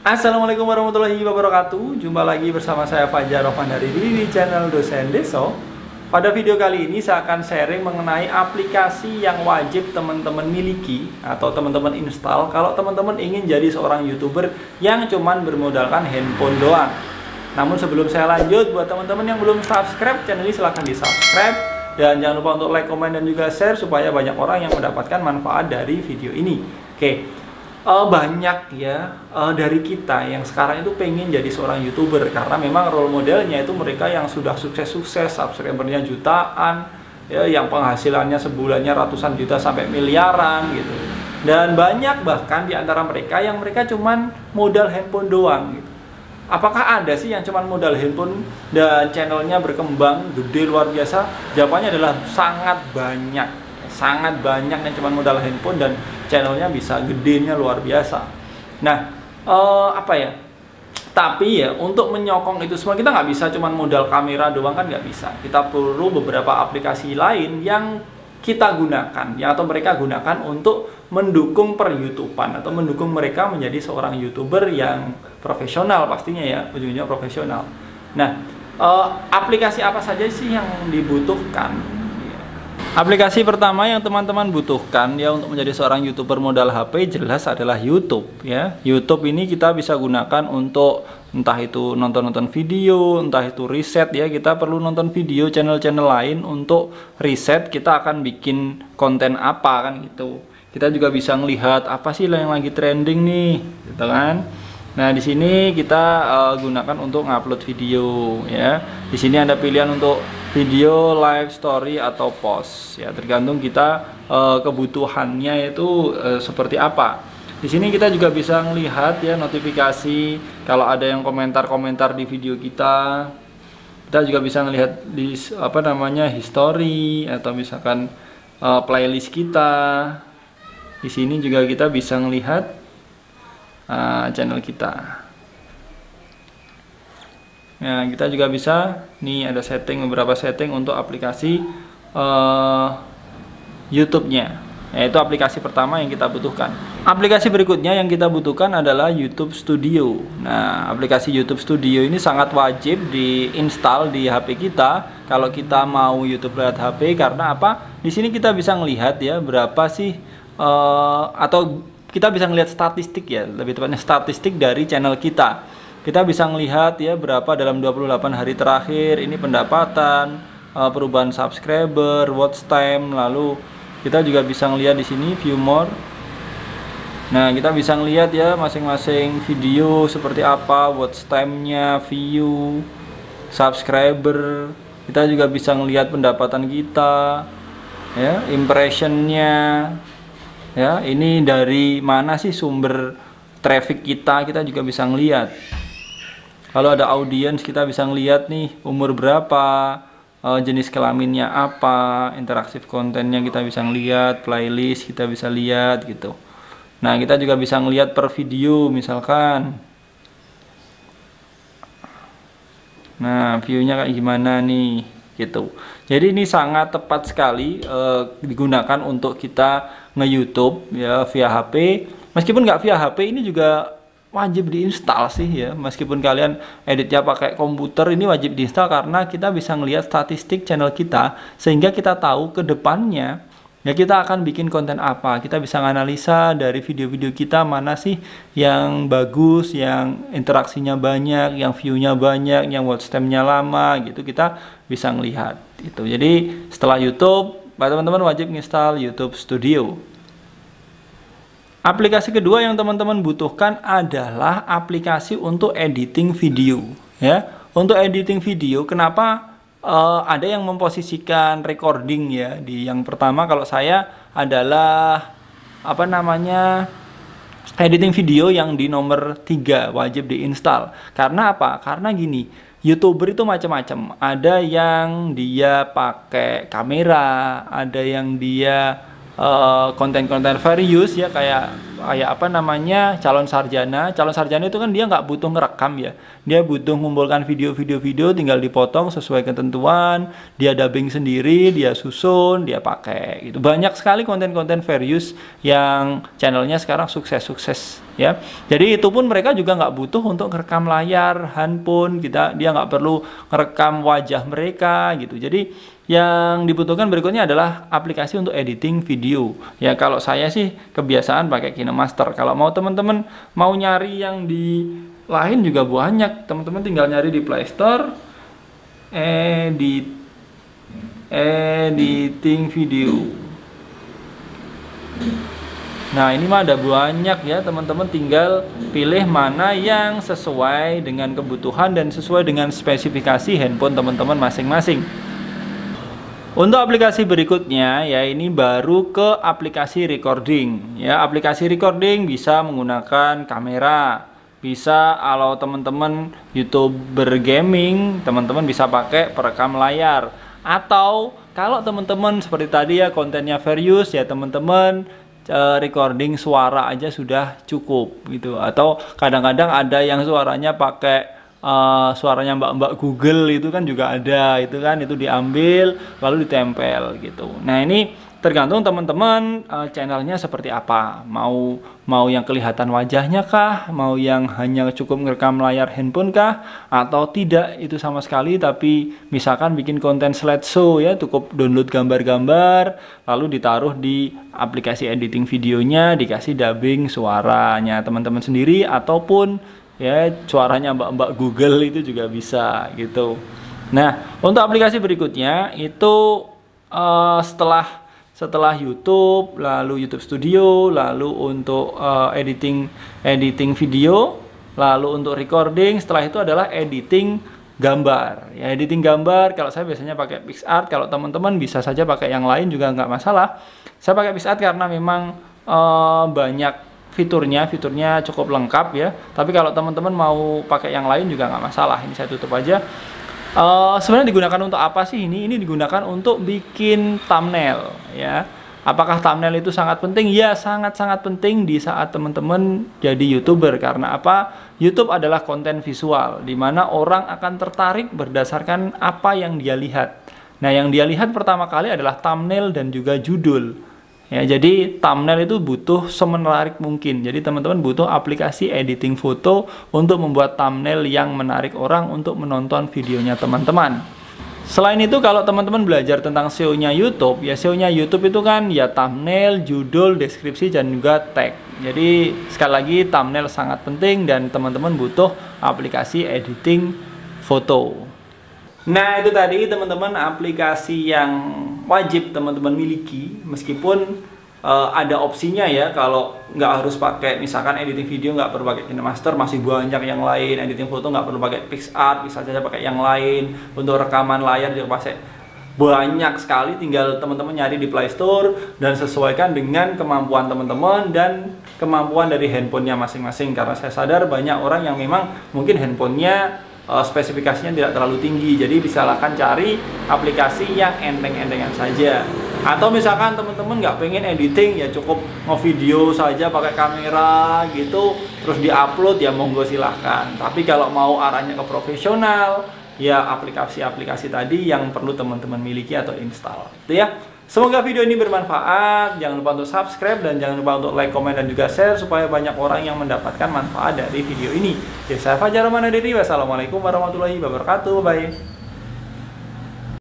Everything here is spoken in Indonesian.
Assalamualaikum warahmatullahi wabarakatuh. Jumpa lagi bersama saya Fajar Rohman dari di channel Dosen Deso. Pada video kali ini saya akan sharing mengenai aplikasi yang wajib teman-teman miliki atau teman-teman install kalau teman-teman ingin jadi seorang YouTuber yang cuman bermodalkan handphone doang. Namun sebelum saya lanjut, buat teman-teman yang belum subscribe channel ini, silahkan di subscribe dan jangan lupa untuk like, komen, dan juga share supaya banyak orang yang mendapatkan manfaat dari video ini. Oke. Banyak ya dari kita yang sekarang itu pengen jadi seorang YouTuber karena memang role modelnya itu mereka yang sudah sukses-sukses, subscribernya jutaan ya, yang penghasilannya sebulannya ratusan juta sampai miliaran gitu. Dan banyak bahkan di antara mereka yang mereka cuman modal handphone doang gitu. Apakah ada sih yang cuman modal handphone dan channelnya berkembang gede luar biasa? Jawabannya adalah sangat banyak. Sangat banyak yang cuma modal handphone dan channelnya bisa gedenya luar biasa. Nah, tapi ya untuk menyokong itu semua kita nggak bisa cuma modal kamera doang, kan nggak bisa. Kita perlu beberapa aplikasi lain yang kita gunakan ya, atau mereka gunakan untuk mendukung per YouTubean atau mendukung mereka menjadi seorang YouTuber yang profesional, pastinya ya, ujungnya profesional. Nah, aplikasi apa saja sih yang dibutuhkan? Aplikasi pertama yang teman-teman butuhkan ya untuk menjadi seorang YouTuber modal HP jelas adalah YouTube ya. YouTube ini kita bisa gunakan untuk entah itu nonton-nonton video, entah itu riset ya. Kita perlu nonton video channel-channel lain untuk riset kita akan bikin konten apa kan gitu. Kita juga bisa melihat apa sih yang lagi trending nih, gitu kan. Nah, di sini kita gunakan untuk ngupload video ya. Di sini ada pilihan untuk video, live, story, atau post ya, tergantung kita kebutuhannya itu seperti apa. Di sini kita juga bisa melihat ya notifikasi kalau ada yang komentar-komentar di video kita. Kita juga bisa melihat di history atau misalkan playlist kita. Di sini juga kita bisa melihat channel kita. Nah, kita juga bisa nih ada beberapa setting untuk aplikasi YouTube-nya. Yaitu aplikasi pertama yang kita butuhkan. Aplikasi berikutnya yang kita butuhkan adalah YouTube Studio. Nah, aplikasi YouTube Studio ini sangat wajib diinstal di HP kita kalau kita mau YouTube lewat HP. Karena apa? Di sini kita bisa melihat ya berapa sih atau kita bisa melihat statistik ya, lebih tepatnya statistik dari channel kita. Kita bisa melihat ya berapa dalam 28 hari terakhir, ini pendapatan, perubahan subscriber, watch time, lalu kita juga bisa melihat di sini view more. Nah, kita bisa melihat ya masing-masing video seperti apa, watch time-nya, view, subscriber. Kita juga bisa melihat pendapatan kita, ya, impression-nya. Ya, ini dari mana sih sumber traffic kita juga bisa melihat. Kalau ada audiens kita bisa ngeliat nih umur berapa, jenis kelaminnya apa, interaktif kontennya kita bisa ngeliat, playlist kita bisa lihat gitu. Nah, kita juga bisa ngeliat per video misalkan. Nah, viewnya kayak gimana nih gitu. Jadi ini sangat tepat sekali digunakan untuk kita nge-YouTube ya via HP. Meskipun nggak via HP, ini juga wajib diinstal sih ya, meskipun kalian editnya pakai komputer, ini wajib diinstal karena kita bisa ngelihat statistik channel kita sehingga kita tahu ke depannya ya kita akan bikin konten apa. Kita bisa analisa dari video-video kita mana sih yang bagus, yang interaksinya banyak, yang view-nya banyak, yang watch time-nya lama gitu, kita bisa ngelihat itu. Jadi setelah YouTube, teman-teman wajib install YouTube Studio. Aplikasi kedua yang teman-teman butuhkan adalah aplikasi untuk editing video ya. Untuk editing video, kenapa ada yang memposisikan recording ya di yang pertama? Kalau saya adalah editing video yang di nomor 3 wajib diinstal. Karena apa? Karena gini, YouTuber itu macam-macam. Ada yang dia pakai kamera, ada yang dia konten-konten various ya, kayak kayak apa namanya, calon sarjana. Calon sarjana itu kan dia nggak butuh ngerekam ya, dia butuh mengumpulkan video-video tinggal dipotong sesuai ketentuan, dia dubbing sendiri, dia susun, dia pakai gitu. Banyak sekali konten-konten fair use yang channelnya sekarang sukses-sukses ya. Jadi itu pun mereka juga nggak butuh untuk ngerekam layar handphone, dia nggak perlu ngerekam wajah mereka gitu. Jadi yang dibutuhkan berikutnya adalah aplikasi untuk editing video. Ya kalau saya sih kebiasaan pakai KineMaster. Kalau mau teman-teman mau nyari yang di lain juga banyak. Teman-teman tinggal nyari di Play Store editing video. Nah ini mah ada banyak ya, teman-teman tinggal pilih mana yang sesuai dengan kebutuhan dan sesuai dengan spesifikasi handphone teman-teman masing-masing. Untuk aplikasi berikutnya ya, ini baru ke aplikasi recording ya. Aplikasi recording bisa menggunakan kamera, bisa kalau teman-teman YouTuber gaming, teman-teman bisa pakai perekam layar, atau kalau teman-teman seperti tadi ya kontennya fair use ya, teman-teman recording suara aja sudah cukup gitu. Atau kadang-kadang ada yang suaranya pakai suaranya mbak-mbak Google itu kan juga ada, itu kan, itu diambil lalu ditempel gitu. Nah ini tergantung teman-teman channelnya seperti apa, mau yang kelihatan wajahnya kah, mau yang hanya cukup ngerekam layar handphone kah, atau tidak itu sama sekali, tapi misalkan bikin konten slideshow ya, cukup download gambar-gambar lalu ditaruh di aplikasi editing videonya, dikasih dubbing suaranya teman-teman sendiri, ataupun ya suaranya mbak-mbak Google itu juga bisa gitu. Nah untuk aplikasi berikutnya itu setelah YouTube, lalu YouTube Studio, lalu untuk editing video, lalu untuk recording, setelah itu adalah editing gambar. Ya editing gambar kalau saya biasanya pakai PicsArt, kalau teman-teman bisa saja pakai yang lain juga nggak masalah. Saya pakai PicsArt karena memang banyak fiturnya cukup lengkap ya. Tapi kalau teman-teman mau pakai yang lain juga nggak masalah. Ini saya tutup aja. Sebenarnya digunakan untuk apa sih ini? Ini digunakan untuk bikin thumbnail ya. Apakah thumbnail itu sangat penting? Ya sangat-sangat penting di saat teman-teman jadi YouTuber. Karena apa? YouTube adalah konten visual, di mana orang akan tertarik berdasarkan apa yang dia lihat. Nah yang dia lihat pertama kali adalah thumbnail dan juga judul. Ya, jadi thumbnail itu butuh semenarik mungkin. Jadi teman-teman butuh aplikasi editing foto untuk membuat thumbnail yang menarik orang untuk menonton videonya teman-teman. Selain itu kalau teman-teman belajar tentang SEO-nya YouTube, ya SEO-nya YouTube itu kan ya thumbnail, judul, deskripsi, dan juga tag. Jadi sekali lagi thumbnail sangat penting dan teman-teman butuh aplikasi editing foto. Nah itu tadi teman-teman aplikasi yang wajib teman-teman miliki, meskipun ada opsinya ya, kalau nggak harus pakai misalkan editing video nggak perlu pakai KineMaster, masih banyak yang lain. Editing foto nggak perlu pakai PicsArt, bisa saja pakai yang lain. Untuk rekaman layar juga pakai banyak sekali, tinggal teman-teman nyari di Play Store dan sesuaikan dengan kemampuan teman-teman dan kemampuan dari handphonenya masing-masing. Karena saya sadar banyak orang yang memang mungkin handphonenya spesifikasinya tidak terlalu tinggi, jadi silakan cari aplikasi yang enteng-entengan saja. Atau misalkan teman-teman nggak pengen editing, ya cukup ngevideo saja pakai kamera gitu terus diupload, ya monggo silahkan. Tapi kalau mau arahnya ke profesional, ya aplikasi-aplikasi tadi yang perlu teman-teman miliki atau install itu ya. Semoga video ini bermanfaat. Jangan lupa untuk subscribe dan jangan lupa untuk like, komen, dan juga share supaya banyak orang yang mendapatkan manfaat dari video ini. Saya Fajar Rahmanadiri. Wassalamualaikum warahmatullahi wabarakatuh. Bye.